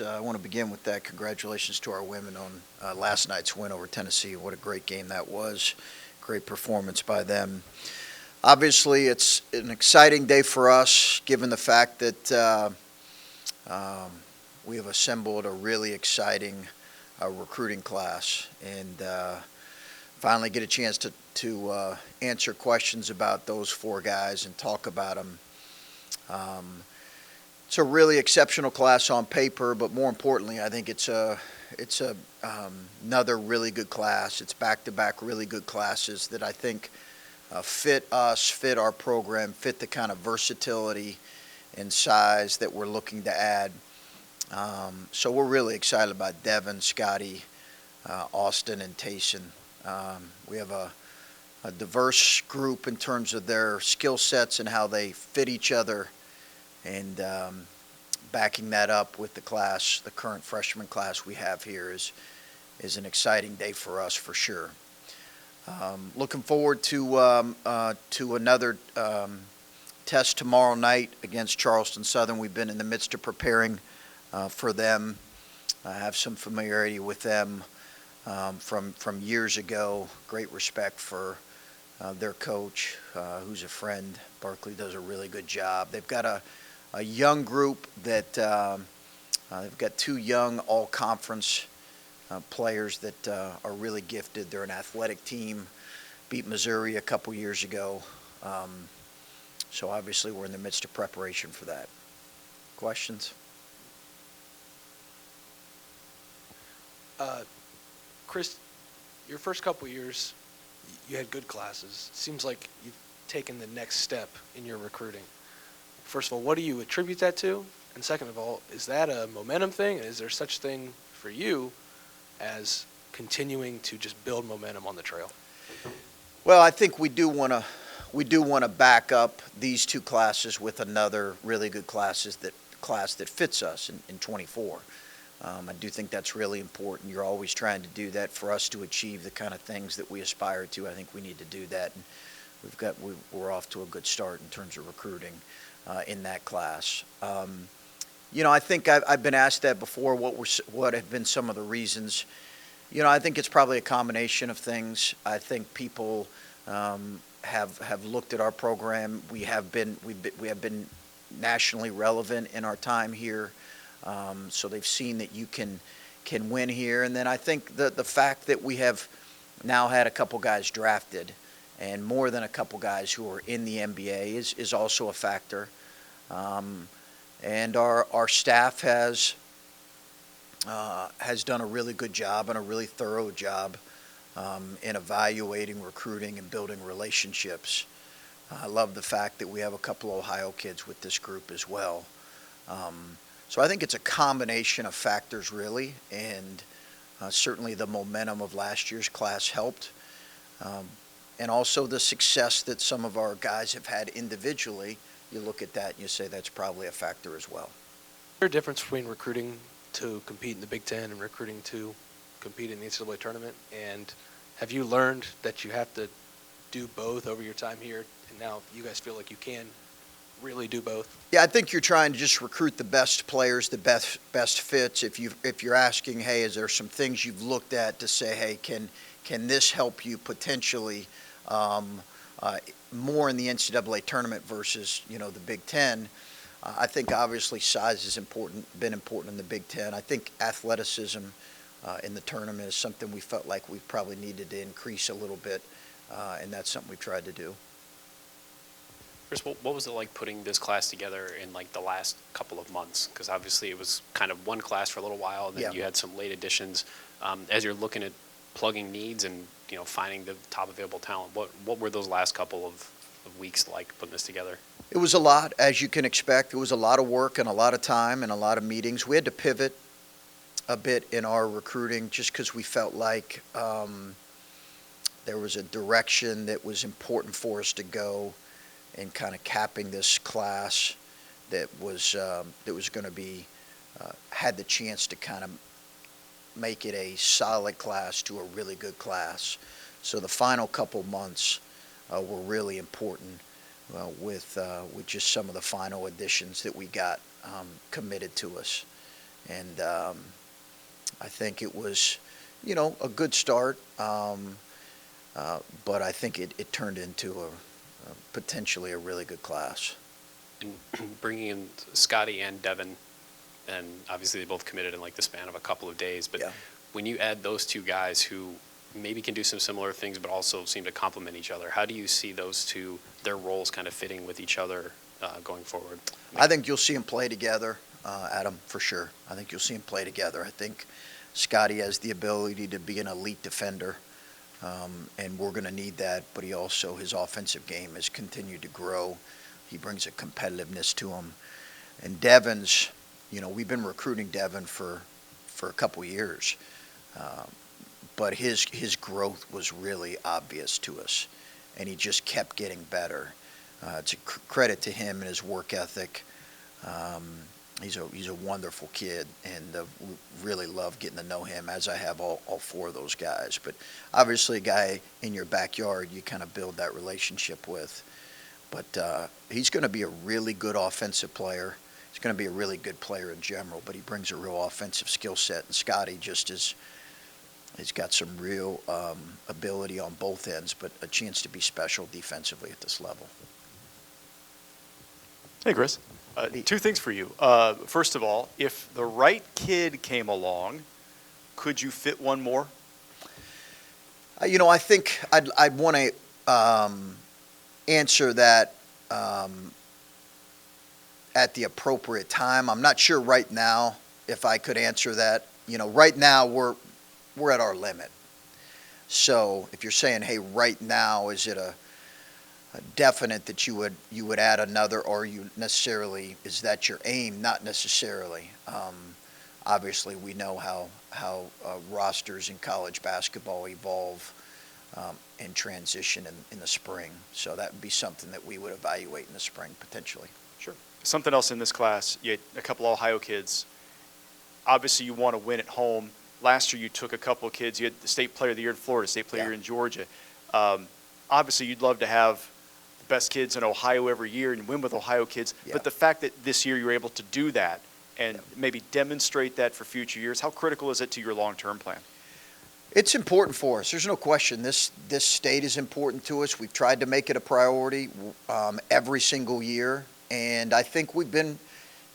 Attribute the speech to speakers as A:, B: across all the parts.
A: I want to begin with that. Congratulations to our women on last night's win over Tennessee. What a great game that was. Great performance by them. Obviously, it's an exciting day for us, given the fact that we have assembled a really exciting recruiting class, and finally get a chance to answer questions about those four guys and talk about them. It's a really exceptional class on paper, but more importantly, I think it's another really good class. It's back-to-back really good classes that I think fit us, fit our program, fit the kind of versatility and size that we're looking to add. So we're really excited about Devin, Scotty, Austin, and Taison. We have a diverse group in terms of their skill sets and how they fit each other. And backing that up with the class, the current freshman class we have here is an exciting day for us for sure. Looking forward to another test tomorrow night against Charleston Southern. We've been in the midst of preparing for them. I have some familiarity with them from years ago. Great respect for their coach, who's a friend. Barkley does a really good job. They've got a young group that they've got two young all-conference players that are really gifted. They're an athletic team, beat Missouri a couple years ago. So obviously we're in the midst of preparation for that. Questions?
B: Chris, your first couple years, you had good classes. It seems like you've taken the next step in your recruiting. First of all, what do you attribute that to? And second of all, is that a momentum thing? Is there such thing for you as continuing to just build momentum on the trail?
A: Well, I think we do want to back up these two classes with another really good class that fits us in 24. I do think that's really important. You're always trying to do that for us to achieve the kind of things that we aspire to. I think we need to do that, and we're off to a good start in terms of recruiting in that class. I think I've been asked that before. What have been some of the reasons? I think it's probably a combination of things. I think people have looked at our program. We have been nationally relevant in our time here, so they've seen that you can win here. And then I think the fact that we have now had a couple guys drafted, and more than a couple guys who are in the NBA is also a factor. And our staff has done a really good job and a really thorough job in evaluating, recruiting, and building relationships. I love the fact that we have a couple of Ohio kids with this group as well. So I think it's a combination of factors, really, and certainly the momentum of last year's class helped. And also the success that some of our guys have had individually. You look at that and you say that's probably a factor as well.
B: Is there a difference between recruiting to compete in the Big Ten and recruiting to compete in the NCAA tournament? And have you learned that you have to do both over your time here, and now you guys feel like you can really do both?
A: Yeah, I think you're trying to just recruit the best players, the best fits. If you're asking, hey, is there some things you've looked at to say, hey, can this help you potentially more in the NCAA tournament versus the Big Ten? I think obviously size is been important in the Big Ten. I think athleticism in the tournament is something we felt like we probably needed to increase a little bit, and that's something we've tried to do.
C: Chris, what was it like putting this class together in like the last couple of months? Because obviously it was kind of one class for a little while, and then you had some late additions. As you're looking at plugging needs and finding the top available talent, what were those last couple of weeks like putting this together?
A: It was a lot, as you can expect. It was a lot of work and a lot of time and a lot of meetings. We had to pivot a bit in our recruiting just because we felt like there was a direction that was important for us to go in kind of capping this class that was going to be had the chance to kind of make it a solid class to a really good class. So the final couple months were really important with just some of the final additions that we got committed to us. And I think it was, a good start, but I think it turned into potentially a really good class.
C: And bringing in Scotty and Devin, and obviously they both committed in like the span of a couple of days, but
A: Yeah.
C: when you add those two guys who maybe can do some similar things but also seem to complement each other, how do you see those two, their roles kind of fitting with each other going forward?
A: I think you'll see them play together, Adam, for sure. I think you'll see them play together. I think Scotty has the ability to be an elite defender, and we're going to need that, but his offensive game has continued to grow. He brings a competitiveness to him. And Devin's, we've been recruiting Devin for a couple years, but his growth was really obvious to us, and he just kept getting better. It's a credit to him and his work ethic. He's a wonderful kid, and we really love getting to know him, as I have all four of those guys. But obviously a guy in your backyard you kind of build that relationship with. But he's going to be a really good offensive player. He's going to be a really good player in general, but he brings a real offensive skill set. And Scotty he's got some real ability on both ends, but a chance to be special defensively at this level.
D: Hey, Chris. Two things for you. First of all, if the right kid came along, could you fit one more?
A: I think I'd want to answer that at the appropriate time. I'm not sure right now if I could answer that. Right now we're at our limit. So if you're saying, hey, right now, is it a definite that you would add another, or is that your aim? Not necessarily. Obviously, we know how rosters in college basketball evolve and transition in the spring. So that would be something that we would evaluate in the spring potentially.
D: Sure. Something else in this class, you had a couple Ohio kids. Obviously, you want to win at home. Last year, you took a couple of kids. You had the state player of the year in Florida, state player in Georgia. Obviously, you'd love to have the best kids in Ohio every year and win with Ohio kids.
A: Yeah.
D: But the fact that this year you were able to do that and maybe demonstrate that for future years, how critical is it to your long-term plan?
A: It's important for us. There's no question. This state is important to us. We've tried to make it a priority every single year. And I think we've been,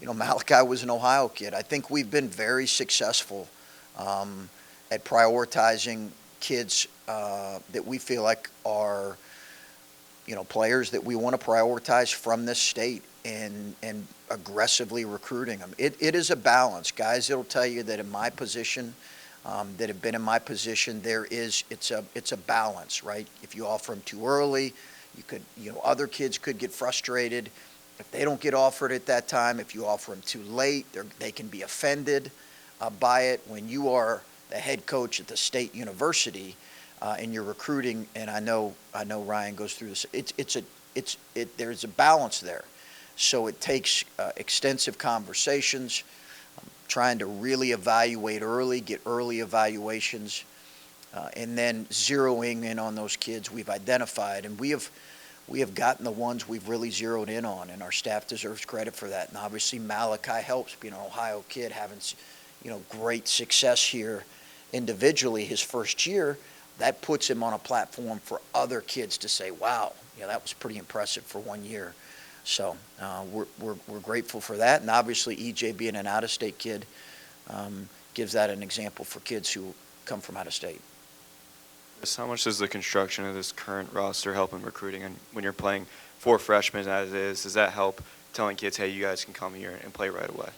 A: Malachi was an Ohio kid. I think we've been very successful at prioritizing kids that we feel like are, players that we want to prioritize from this state and aggressively recruiting them. It is a balance. Guys, it'll tell you that in my position, that have been in my position, it's a balance, right? If you offer them too early, other kids could get frustrated if they don't get offered at that time. If you offer them too late, they can be offended by it. When you are the head coach at the state university and you're recruiting, and I know Ryan goes through this. There's a balance there, so it takes extensive conversations. Trying to really evaluate early, get early evaluations, and then zeroing in on those kids we've identified. And we have gotten the ones we've really zeroed in on, and our staff deserves credit for that. And obviously Malachi helps, being an Ohio kid, having great success here individually his first year. That puts him on a platform for other kids to say, wow, that was pretty impressive for 1 year. So we're grateful for that, and obviously EJ being an out-of-state kid gives that an example for kids who come from out of state.
E: How much does the construction of this current roster help in recruiting? And when you're playing 4 freshmen as is, does that help telling kids, hey, you guys can come here and play right away?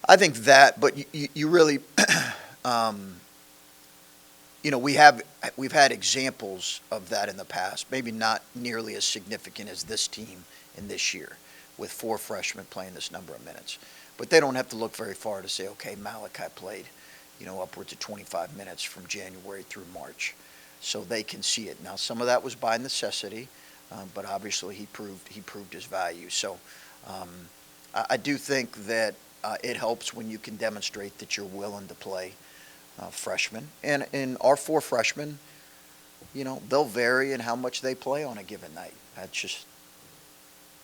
A: I think that, but you really, we've had examples of that in the past. Maybe not nearly as significant as this team in this year, with 4 freshmen playing this number of minutes. But they don't have to look very far to say, okay, Malachi played, upwards of 25 minutes from January through March. So they can see it. Now, some of that was by necessity, but obviously he proved his value. So I do think that it helps when you can demonstrate that you're willing to play freshmen. And in our 4 freshmen, they'll vary in how much they play on a given night. That's just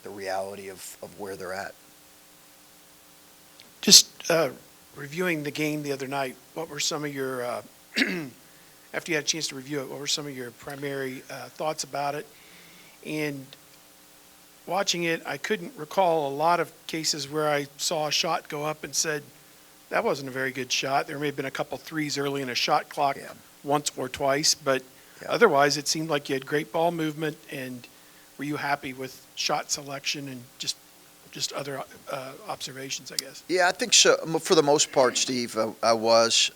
A: the reality of where they're at.
F: Just reviewing the game the other night, what were some of your, after you had a chance to review it, what were some of your primary thoughts about it? And watching it, I couldn't recall a lot of cases where I saw a shot go up and said, that wasn't a very good shot. There may have been a couple threes early in a shot clock once or twice, but otherwise it seemed like you had great ball movement. And were you happy with shot selection and just other observations, I guess?
A: Yeah, I think so. For the most part, Steve, I was.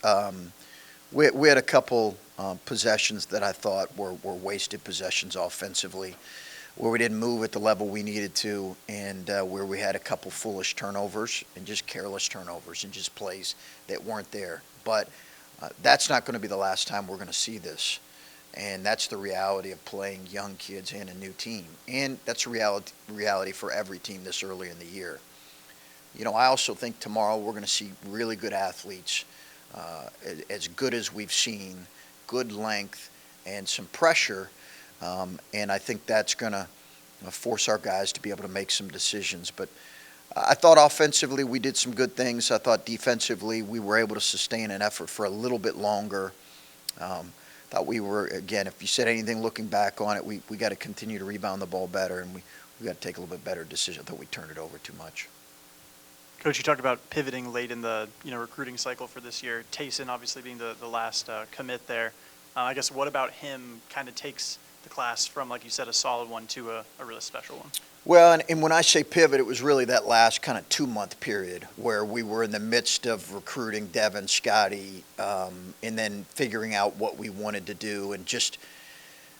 A: We had a couple possessions that I thought were wasted possessions offensively, where we didn't move at the level we needed to, and where we had a couple foolish turnovers and just careless turnovers and just plays that weren't there. But that's not going to be the last time we're going to see this. And that's the reality of playing young kids and a new team. And that's a reality for every team this early in the year. You know, I also think tomorrow we're going to see really good athletes, as good as we've seen, good length and some pressure. And I think that's going to force our guys to be able to make some decisions. But I thought offensively we did some good things. I thought defensively we were able to sustain an effort for a little bit longer. Thought we were, again, if you said anything looking back on it, we got to continue to rebound the ball better, and we got to take a little bit better decision. I thought we turned it over too much.
G: Coach, you talked about pivoting late in the recruiting cycle for this year. Taison obviously being the last commit there. I guess what about him kind of takes the class from, like you said, a solid one to a really special one?
A: Well, and when I say pivot, it was really that last kind of 2-month period where we were in the midst of recruiting Devin, Scotty, and then figuring out what we wanted to do. And just,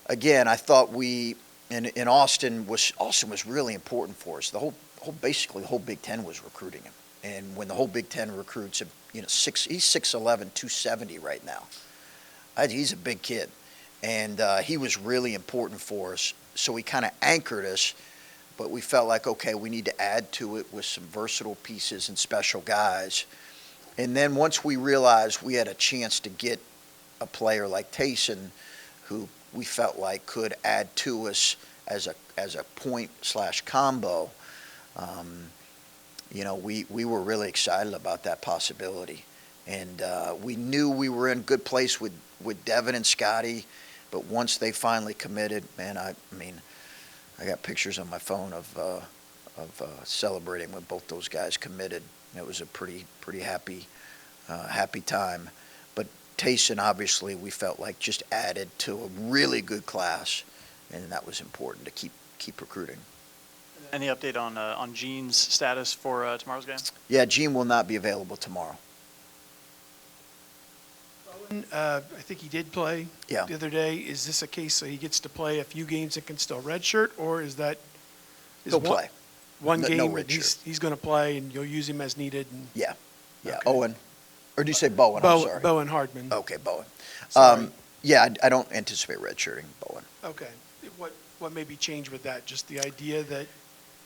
A: again, I thought in Austin was really important for us. Basically the whole Big Ten was recruiting him. And when the whole Big Ten recruits him, he's 6'11", 270 right now. He's a big kid. And he was really important for us. So he kind of anchored us. But we felt like, okay, we need to add to it with some versatile pieces and special guys. And then once we realized we had a chance to get a player like Taison, who we felt like could add to us as a point/combo, we were really excited about that possibility. And we knew we were in a good place with Devin and Scotty. But once they finally committed, man, I got pictures on my phone of celebrating when both those guys committed. It was a pretty happy time. But Taison, obviously, we felt like just added to a really good class, and that was important to keep recruiting.
G: Any update on Gene's status for tomorrow's game?
A: Yeah, Gene will not be available tomorrow.
F: I think he did play the other day. Is this a case so he gets to play a few games and can still redshirt, or is that
A: He'll play.
F: One game
A: no
F: that he's going to play and you'll use him as needed?
A: Yeah.
F: Okay.
A: Owen. Or do you say Bowen? I'm sorry.
F: Bowen Hardman.
A: Okay, Bowen.
F: Sorry.
A: I don't anticipate redshirting Bowen.
F: Okay. What maybe changed with that? Just the idea that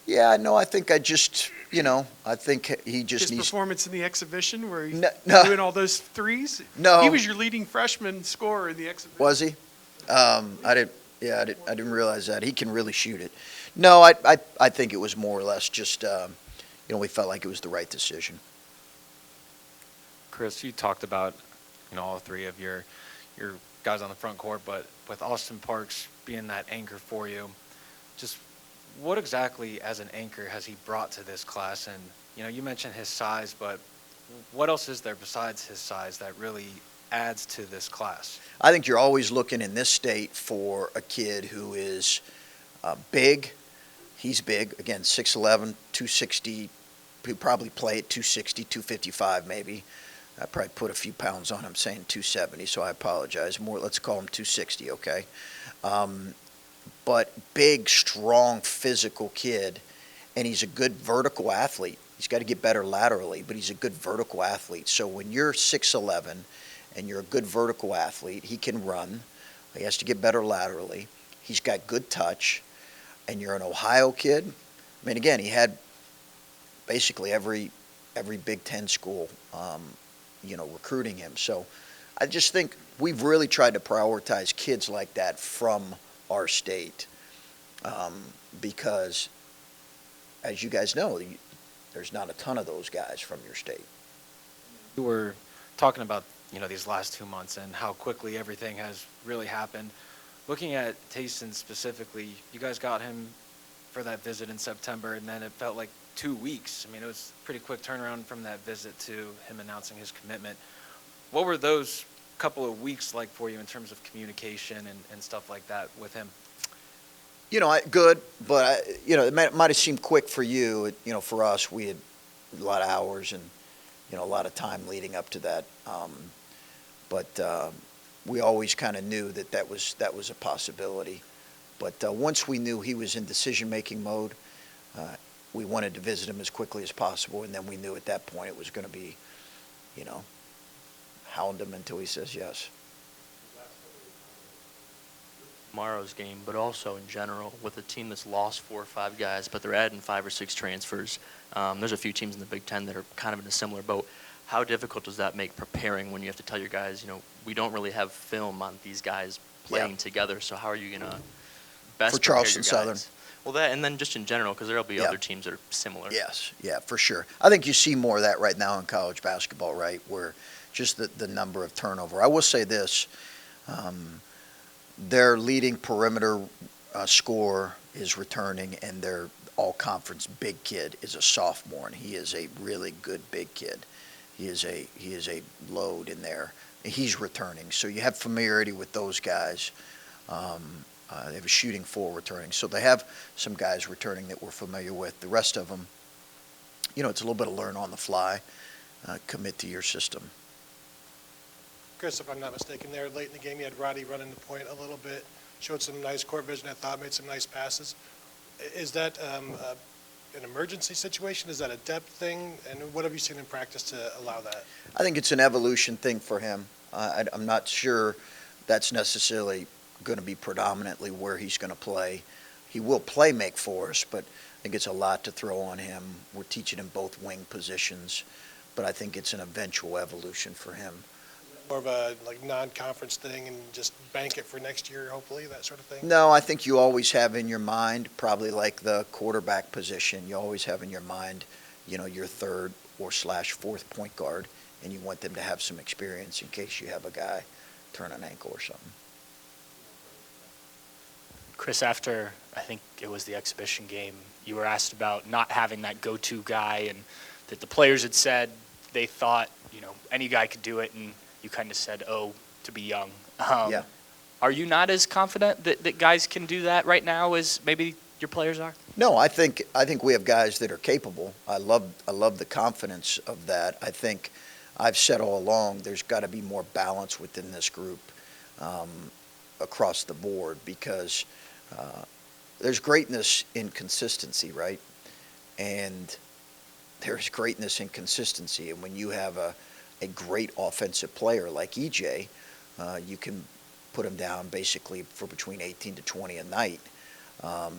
A: Yeah, no, I think I think he just
F: his
A: needs.
F: performance in the exhibition where he's
A: No.
F: doing all those threes?
A: No.
F: He was your leading freshman scorer in the exhibition.
A: Was he? I didn't realize that. He can really shoot it. No, I think it was more or less just, we felt like it was the right decision.
H: Chris, you talked about, all three of your guys on the front court, but with Austin Parks being that anchor for you, just what exactly as an anchor has he brought to this class? And, you mentioned his size, but what else is there besides his size that really adds to this class?
A: I think you're always looking in this state for a kid who is big. He's big. Again, 6'11", 260. He'd probably play at 260, 255 maybe. I probably put a few pounds on him saying 270, so I apologize. Let's call him 260, okay? But big, strong, physical kid, and he's a good vertical athlete. He's got to get better laterally, but he's a good vertical athlete. So when you're 6'11", and you're a good vertical athlete, he can run. He has to get better laterally. He's got good touch. And you're an Ohio kid. I mean, again, he had basically every Big Ten school, recruiting him. So I just think we've really tried to prioritize kids like that from our state because, as you guys know, there's not a ton of those guys from your state.
H: We were talking about, these last 2 months and how quickly everything has really happened. Looking at Taison specifically, you guys got him for that visit in September, and then it felt like 2 weeks. I mean, it was a pretty quick turnaround from that visit to him announcing his commitment. What were those couple of weeks like for you in terms of communication and stuff like that with him?
A: Good, but it might have seemed quick for you. For us, we had a lot of hours and a lot of time leading up to that. But we always kind of knew that was a possibility. But once we knew he was in decision-making mode, we wanted to visit him as quickly as possible, and then we knew at that point it was going to be, hound him until he says yes.
I: Tomorrow's game, but also in general with a team that's lost 4 or 5 guys, but they're adding 5 or 6 transfers. There's a few teams in the Big Ten that are kind of in a similar boat. How difficult does that make preparing when you have to tell your guys, we don't really have film on these guys playing together, so how are you going to best
A: For
I: prepare
A: Charleston
I: your guys?
A: Southern.
I: Well, that, and then just in general, because there'll be
A: Yeah.
I: other teams that are similar.
A: Yes, yeah, for sure. I think you see more of that right now in college basketball, right, where just the number of turnover. I will say this, their leading perimeter scorer is returning, and their all-conference big kid is a sophomore, and he is a really good big kid. He is a load in there. He's returning, so you have familiarity with those guys. They have a shooting 4 returning, so they have some guys returning that we're familiar with. The rest of them, it's a little bit of learn on the fly, commit to your system.
J: Chris, if I'm not mistaken, there late in the game, you had Roddy running the point a little bit, showed some nice court vision, I thought, made some nice passes. Is that an emergency situation? Is that a depth thing? And what have you seen in practice to allow that?
A: I think it's an evolution thing for him. I'm not sure that's necessarily going to be predominantly where he's going to play. He will play make for us, but I think it's a lot to throw on him. We're teaching him both wing positions, but I think it's an eventual evolution for him.
J: More of a non-conference thing and just bank it for next year, hopefully, that sort of thing?
A: No, I think you always have in your mind, probably like the quarterback position, you always have in your mind, your third or / fourth point guard, and you want them to have some experience in case you have a guy turn an ankle or something.
K: Chris, after I think it was the exhibition game, you were asked about not having that go-to guy, and that the players had said they thought, any guy could do it, and you kind of said, to be young.
A: Yeah.
K: Are you not as confident that guys can do that right now as maybe your players are?
A: No, I think we have guys that are capable. I love the confidence of that. I think I've said all along there's got to be more balance within this group across the board, because there's greatness in consistency, right? And there's greatness in consistency. And when you have a great offensive player like EJ, you can put him down basically for between 18 to 20 a night. That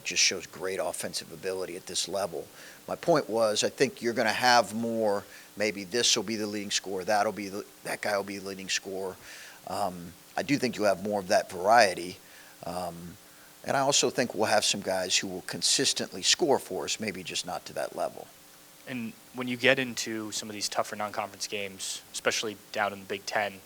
A: just shows great offensive ability at this level. My point was, I think you're going to have more. Maybe this will be the leading scorer. That guy will be the leading scorer. I do think you'll have more of that variety. And I also think we'll have some guys who will consistently score for us, maybe just not to that level.
K: And when you get into some of these tougher non-conference games, especially down in the Big Ten,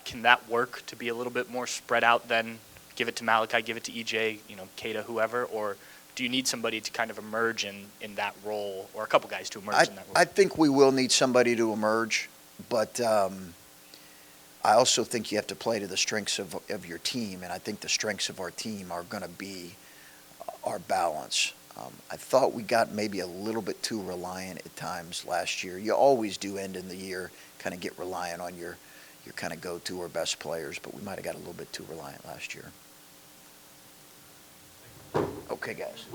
K: can that work to be a little bit more spread out than give it to Malachi, give it to EJ, Kata, whoever? Or do you need somebody to kind of emerge in that role, or a couple guys to emerge in that role?
A: I think we will need somebody to emerge, but I also think you have to play to the strengths of your team, and I think the strengths of our team are going to be our balance. I thought we got maybe a little bit too reliant at times last year. You always do end in the year, kind of get reliant on your kind of go-to or best players, but we might have got a little bit too reliant last year. Okay, guys.